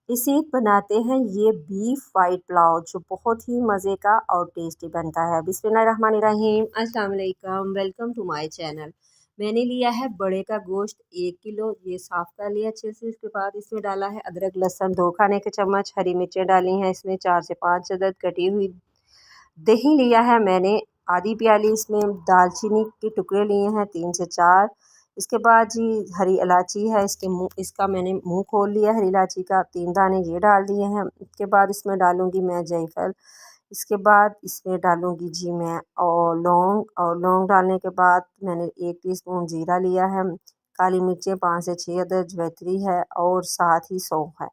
इसी बनाते हैं ये बीफ वाइट पुलाव जो बहुत ही मज़े का और टेस्टी बनता है। बिस्मिल्लाहिर्रहमानिर्रहीम, अस्सलाम वालेकुम, वेलकम टू माय चैनल। मैंने लिया है बड़े का गोश्त 1 किलो, ये साफ़ कर लिया अच्छे से। इसके बाद इसमें डाला है अदरक लहसुन 2 खाने के चम्मच, हरी मिर्चें डाली हैं इसमें 4 से 5 अदद, कटी हुई दही लिया है मैंने आधी प्याली, इसमें दालचीनी के टुकड़े लिए हैं 3 से 4। इसके बाद जी हरी इलायची है, इसका मैंने मुंह खोल लिया हरी इलायची का, 3 दाने ये डाल दिए हैं। इसके बाद इसमें डालूंगी मैं जायफल। इसके बाद इसमें डालूंगी जी मैं और लौंग डालने के बाद मैंने 1 टीस्पून जीरा लिया है, काली मिर्चें 5 से 6 अदद, जवैत्री है और साथ ही सौंफ है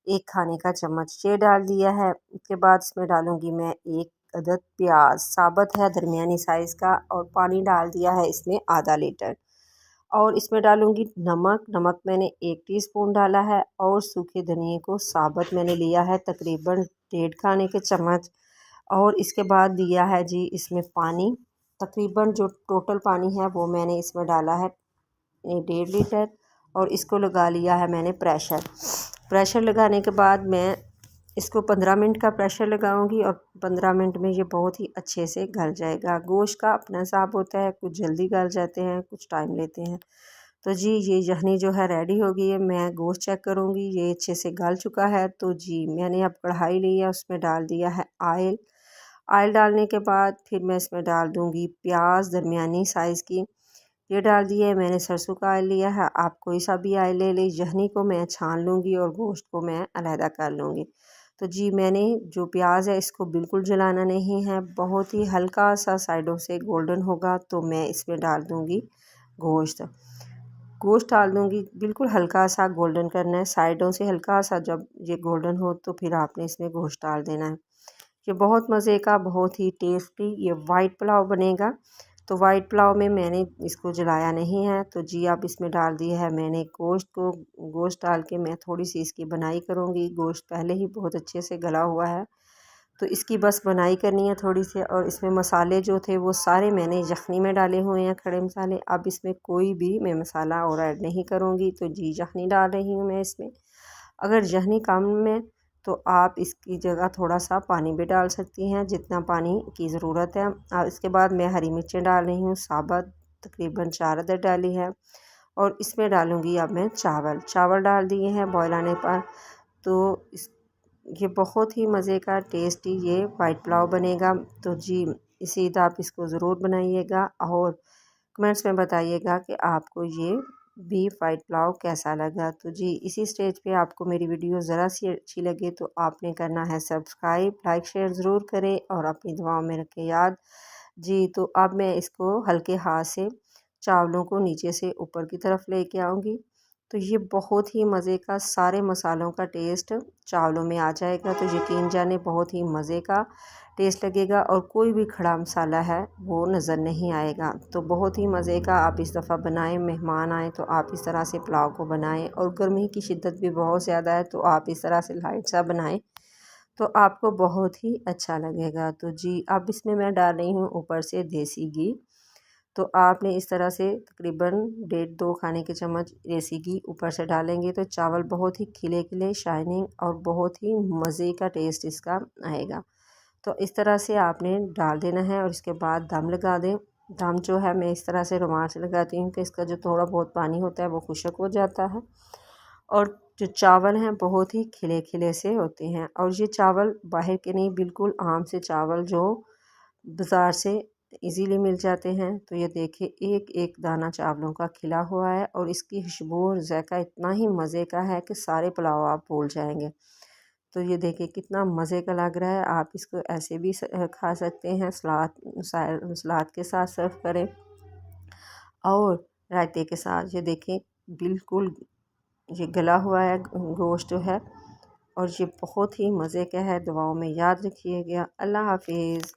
1 खाने का चम्मच, ये डाल दिया है। इसके बाद इसमें डालूंगी मैं 1 अदद प्याज साबुत है दरमियानी साइज़ का, और पानी डाल दिया है इसमें आधा लीटर। और इसमें डालूंगी नमक मैंने 1 टीस्पून डाला है, और सूखे धनिए को साबुत मैंने लिया है तकरीबन 1.5 खाने के चम्मच। और इसके बाद दिया है जी इसमें पानी, तकरीबन जो टोटल पानी है वो मैंने इसमें डाला है 1.5 लीटर। और इसको लगा लिया है मैंने प्रेशर लगाने के बाद मैं इसको 15 मिनट का प्रेशर लगाऊंगी, और 15 मिनट में ये बहुत ही अच्छे से गल जाएगा। गोश्त का अपना हिसाब होता है, कुछ जल्दी गल जाते हैं, कुछ टाइम लेते हैं। तो जी ये यखनी जो है रेडी हो गई है। मैं गोश्त चेक करूंगी, ये अच्छे से गल चुका है। तो जी मैंने अब कढ़ाई ली है, उसमें डाल दिया है ऑयल डालने के बाद फिर मैं इसमें डाल दूंगी प्याज दरमियानी साइज़ की, ये डाल दिया है। मैंने सरसों का ऑयल लिया है, आप कोई सा भी ऑयल ले लें। यखनी को मैं छान लूँगी और गोश्त को मैं अलहदा कर लूँगी। तो जी मैंने जो प्याज है इसको बिल्कुल जलाना नहीं है, बहुत ही हल्का सा साइडों से गोल्डन होगा तो मैं इसमें डाल दूँगी गोश्त डाल दूँगी। बिल्कुल हल्का सा गोल्डन करना है, साइडों से हल्का सा, जब ये गोल्डन हो तो फिर आपने इसमें गोश्त डाल देना है। ये बहुत मज़े का, बहुत ही टेस्टी ये वाइट पुलाव बनेगा। तो वाइट पुलाव में मैंने इसको जलाया नहीं है। तो जी अब इसमें डाल दिया है मैंने गोश्त डाल के मैं थोड़ी सी इसकी बनाई करूँगी। गोश्त पहले ही बहुत अच्छे से गला हुआ है, तो इसकी बस बनाई करनी है थोड़ी सी। और इसमें मसाले जो थे वो सारे मैंने यखनी में डाले हुए हैं, खड़े मसाले। अब इसमें कोई भी मैं मसाला और ऐड नहीं करूँगी। तो जी यखनी डाल रही हूँ मैं इसमें। अगर यखनी कम में तो आप इसकी जगह थोड़ा सा पानी भी डाल सकती हैं, जितना पानी की ज़रूरत है। और इसके बाद मैं हरी मिर्चें डाल रही हूँ साबुत, तकरीबन 4 अदद डाली है। और इसमें डालूँगी अब मैं चावल डाल दिए हैं बॉयल आने पर। तो इस ये बहुत ही मज़े का टेस्टी ये वाइट पुलाव बनेगा। तो जी इसी तरह आप इसको ज़रूर बनाइएगा, और कमेंट्स में बताइएगा कि आपको ये बीफ वाइट पुलाव कैसा लगा। तो जी इसी स्टेज पे आपको मेरी वीडियो ज़रा सी अच्छी लगे तो आपने करना है सब्सक्राइब, लाइक शेयर ज़रूर करें, और अपनी दुआओं में रखें याद। जी तो अब मैं इसको हल्के हाथ से चावलों को नीचे से ऊपर की तरफ लेके आऊँगी। तो ये बहुत ही मज़े का, सारे मसालों का टेस्ट चावलों में आ जाएगा। तो यकीन जाने बहुत ही मज़े का टेस्ट लगेगा, और कोई भी खड़ा मसाला है वो नज़र नहीं आएगा। तो बहुत ही मज़े का आप इस दफ़ा बनाएं, मेहमान आए तो आप इस तरह से पुलाव को बनाएं। और गर्मी की शिद्दत भी बहुत ज़्यादा है, तो आप इस तरह से लाइट सा बनाएं तो आपको बहुत ही अच्छा लगेगा। तो जी अब इसमें मैं डाल रही हूँ ऊपर से देसी घी। तो आपने इस तरह से तकरीबन 1.5-2 खाने के चम्मच देसी घी ऊपर से डालेंगे तो चावल बहुत ही खिले खिले शाइनिंग और बहुत ही मज़े का टेस्ट इसका आएगा। तो इस तरह से आपने डाल देना है, और इसके बाद दम लगा दें। दम जो है मैं इस तरह से रुमाल से लगाती हूँ कि इसका जो थोड़ा बहुत पानी होता है वो खुश्क हो जाता है। और जो चावल हैं बहुत ही खिले खिले से होते हैं, और ये चावल बाहर के नहीं, बिल्कुल आम से चावल जो बाज़ार से इजीली मिल जाते हैं। तो ये देखिए एक एक दाना चावलों का खिला हुआ है, और इसकी खुशबू और जायका इतना ही मज़े का है कि सारे पुलाव आप भूल जाएंगे। तो ये देखिए कितना मज़े का लग रहा है। आप इसको ऐसे भी खा सकते हैं, सलाद के साथ सर्व करें, और रायते के साथ। ये देखें बिल्कुल ये गला हुआ है गोश्त जो है, और ये बहुत ही मज़े का है। दुआओं में याद रखिएगा। अल्लाह हाफिज़।